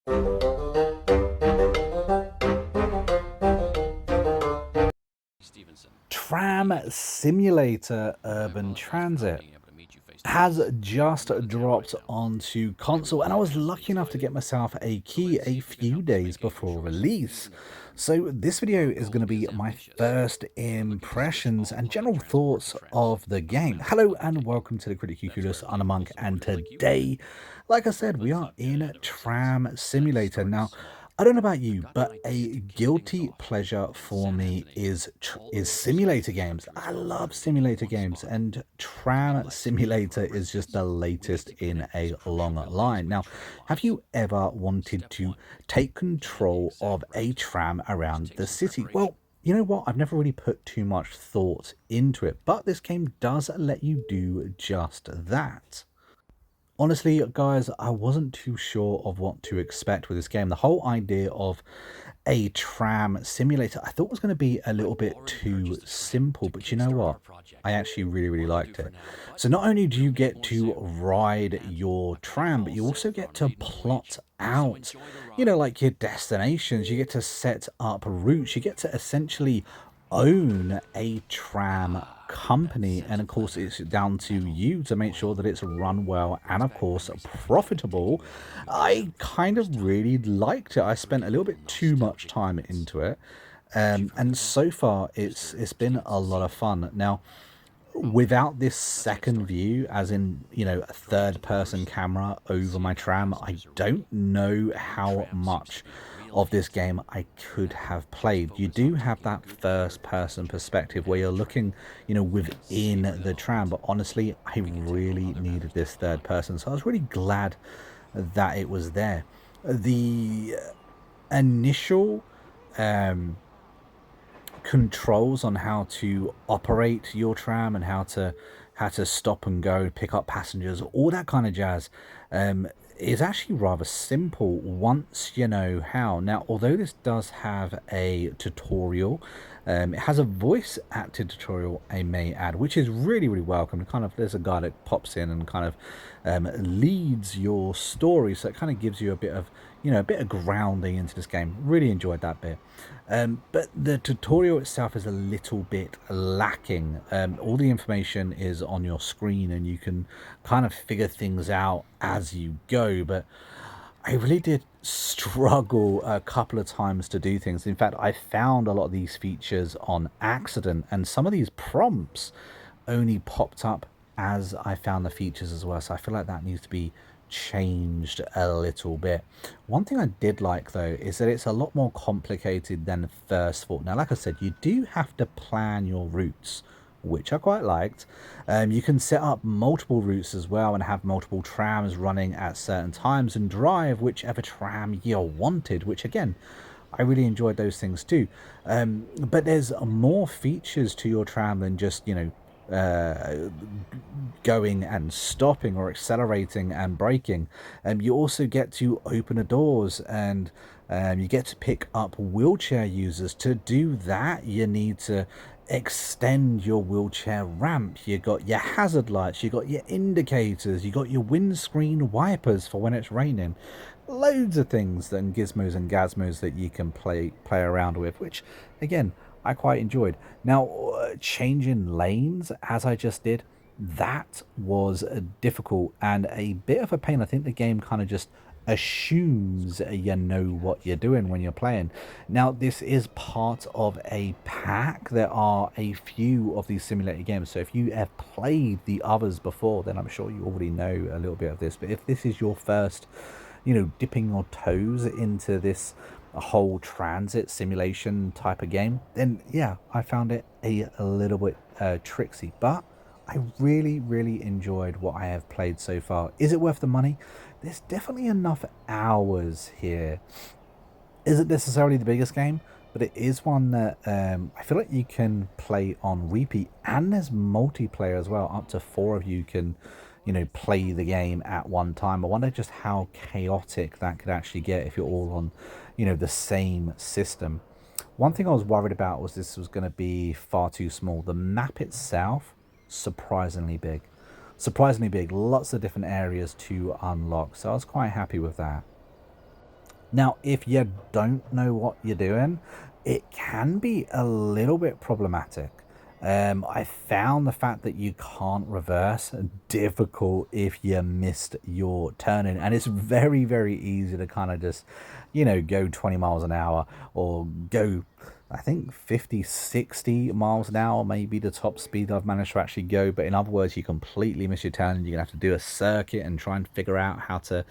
Tram Simulator Urban Transit has just dropped onto console, and I was lucky enough to get myself a key a few days before release. So this video is going to be my first impressions and general thoughts of the game. Hello and welcome to the Criticuculus. I'm a monk, and today, like I said, we are in Tram Simulator. Now, I don't know about you, but a guilty pleasure for me is simulator games. I love simulator games, and Tram Simulator is just the latest in a long line. Now, have you ever wanted to take control of a tram around the city? Well, you know what? I've never really put too much thought into it, but this game does let you do just that. Honestly, guys, I wasn't too sure of what to expect with this game. The whole idea of a tram simulator I thought was going to be a little bit too simple, but you know what? I actually really liked it. So not only do you get to ride your tram, but you also get to plot out, like your destinations. You get to set up routes. You get to essentially own a tram company, and of course it's down to you to make sure that it's run well and of course profitable. I kind of really liked it. I spent a little bit too much time into it, and so far it's been a lot of fun. Now, without this second view, as in, a third person camera over my tram, I don't know how much of this game I could have played. You do have that first person perspective where you're looking, within the tram, but honestly, I really needed this third person, so I was really glad that it was there. The initial controls on how to operate your tram and how to stop and go, pick up passengers, all that kind of jazz, is actually rather simple once you know how. Now, although this does have a tutorial, it has a voice acted tutorial, I may add, which is really welcome. Kind of, there's a guy that pops in and kind of leads your story, so it kind of gives you a bit of grounding into this game. Really enjoyed that bit. But the tutorial itself is a little bit lacking. All the information is on your screen and you can kind of figure things out as you go, but I really did struggle a couple of times to do things. In fact, I found a lot of these features on accident, and some of these prompts only popped up as I found the features as well. So I feel like that needs to be changed a little bit. One thing I did like, though, is that it's a lot more complicated than first thought. Now, like I said, you do have to plan your routes, which I quite liked. You can set up multiple routes as well and have multiple trams running at certain times and drive whichever tram you wanted, which again, I really enjoyed those things too. But there's more features to your tram than just, going and stopping or accelerating and braking. You also get to open the doors, and you get to pick up wheelchair users. To do that, you need to extend your wheelchair ramp. You got your hazard lights, you got your indicators, you got your windscreen wipers for when it's raining. Loads of things and gizmos and gazmos that you can play around with, which again, I quite enjoyed. Now, changing lanes as I just did, that was difficult and a bit of a pain. I think the game kind of just assumes you know what you're doing when you're playing. Now, this is part of a pack. There are a few of these simulator games, so if you have played the others before, then I'm sure you already know a little bit of this. But if this is your first, dipping your toes into this whole transit simulation type of game, then yeah, I found it a little bit tricksy, but I really enjoyed what I have played so far. Is it worth the money? There's definitely enough hours here. Isn't necessarily the biggest game, but it is one that I feel like you can play on repeat, and there's multiplayer as well. Up to 4 of you can, play the game at one time. I wonder just how chaotic that could actually get if you're all on, the same system. One thing I was worried about was this was going to be far too small. The map itself, surprisingly big. Lots of different areas to unlock, so I was quite happy with that. Now, if you don't know what you're doing, it can be a little bit problematic. I found the fact that you can't reverse difficult if you missed your turning, and it's very, very easy to kind of just, go 20 miles an hour or go, I think 50, 60 miles an hour may be the top speed I've managed to actually go. But in other words, you completely miss your turn and you're gonna have to do a circuit and try and figure out how to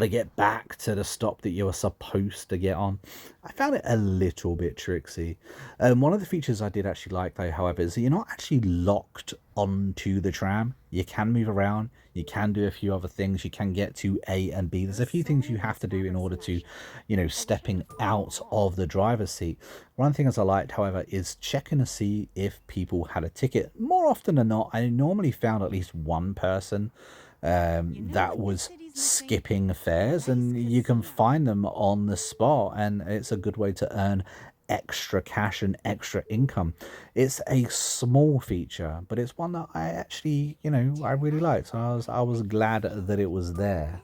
get back to the stop that you were supposed to get on. I found it a little bit tricksy. One of the features I did actually like though, however, is that you're not actually locked onto the tram. You can move around, you can do a few other things, you can get to A and B. There's a few things you have to do in order to, stepping out of the driver's seat. One of the things I liked, however, is checking to see if people had a ticket. More often than not, I normally found at least one person that was skipping fares, and you can find them on the spot, and it's a good way to earn extra cash and extra income. It's a small feature, but it's one that I actually, I really liked. So I was glad that it was there.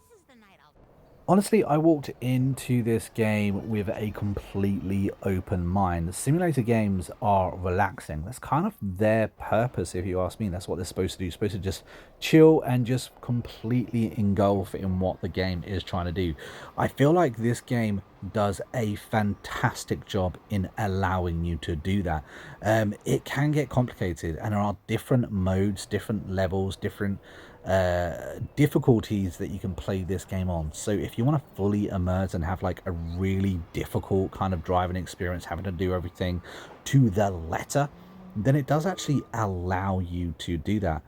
Honestly, I walked into this game with a completely open mind. Simulator games are relaxing. That's kind of their purpose, if you ask me. That's what they're supposed to do. You're supposed to just chill and just completely engulf in what the game is trying to do. I feel like this game does a fantastic job in allowing you to do that. It can get complicated, and there are different modes, different levels, different difficulties that you can play this game on. So if you want to fully immerse and have like a really difficult kind of driving experience, having to do everything to the letter, then it does actually allow you to do that.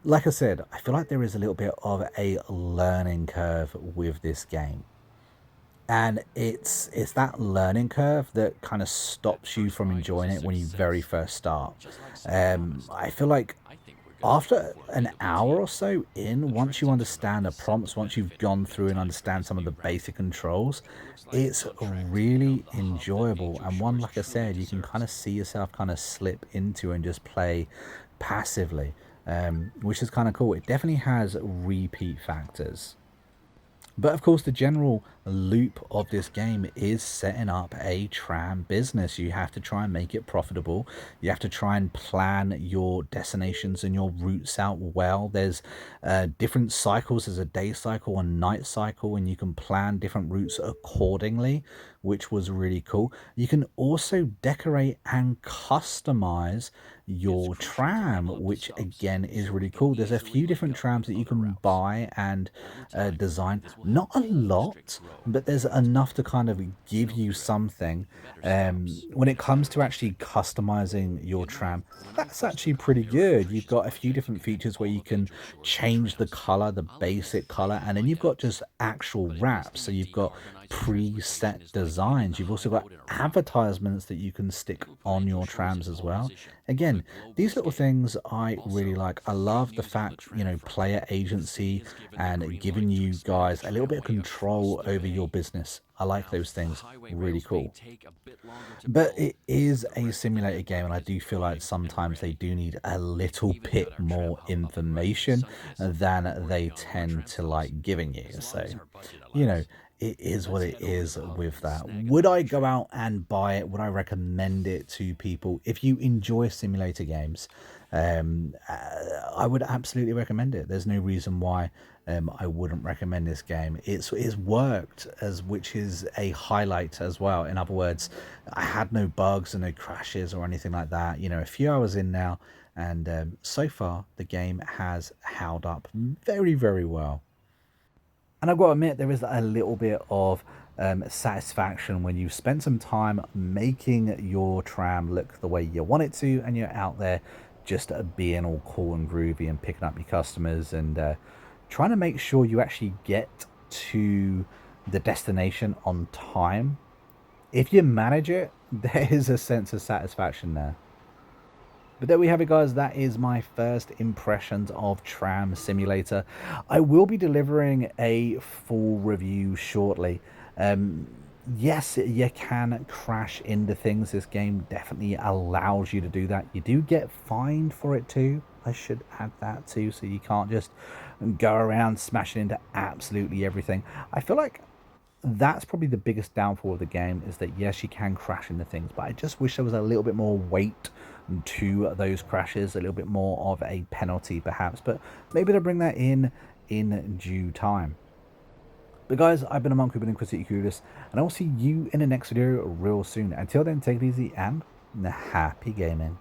Like I said, I feel like there is a little bit of a learning curve with this game, and it's that learning curve that kind of stops you from enjoying it when you very first start. I feel like after an hour or so in, once you understand the prompts, once you've gone through and understand some of the basic controls, it's really enjoyable, and one, like I said, you can kind of see yourself kind of slip into and just play passively, which is kind of cool. It definitely has repeat factors. But of course, the general loop of this game is setting up a tram business. You have to try and make it profitable. You have to try and plan your destinations and your routes out well. There's different cycles. There's a day cycle, a night cycle, and you can plan different routes accordingly, which was really cool. You can also decorate and customize your tram, which again is really cool. There's a few different trams that you can buy and design. Not a lot, but there's enough to kind of give you something. When it comes to actually customizing your tram, that's actually pretty good. You've got a few different features where you can change the color, the basic color, and then you've got just actual wraps. So you've got preset designs. You've also got advertisements that you can stick on your trams as well. Again, these little things I really like. I love the fact, player agency and giving you guys a little bit of control over your business. I like those things. Really cool. But it is a simulator game, and I do feel like sometimes they do need a little bit more information than they tend to like giving you. So, you know, it is what it is with that. Would I go out and buy it? Would I recommend it to people? If you enjoy simulator games, I would absolutely recommend it. There's no reason why I wouldn't recommend this game. It's worked, as which is a highlight as well. In other words, I had no bugs and no crashes or anything like that. A few hours in now, and so far the game has held up very, very well. And I've got to admit, there is a little bit of satisfaction when you've spent some time making your tram look the way you want it to, and you're out there just being all cool and groovy and picking up your customers and trying to make sure you actually get to the destination on time. If you manage it, there is a sense of satisfaction there. But there we have it, guys. That is my first impressions of Tram Simulator. I will be delivering a full review shortly. Yes, you can crash into things. This game definitely allows you to do that. You do get fined for it too. I should add that too, so you can't just go around smashing into absolutely everything. I feel like that's probably the biggest downfall of the game, is that yes, you can crash into things, but I just wish there was a little bit more weight to those crashes, a little bit more of a penalty perhaps, but maybe they'll bring that in due time. But guys, I've been a monk, we've been Inquisitive Curious, and I will see you in the next video real soon. Until then, take it easy and happy gaming.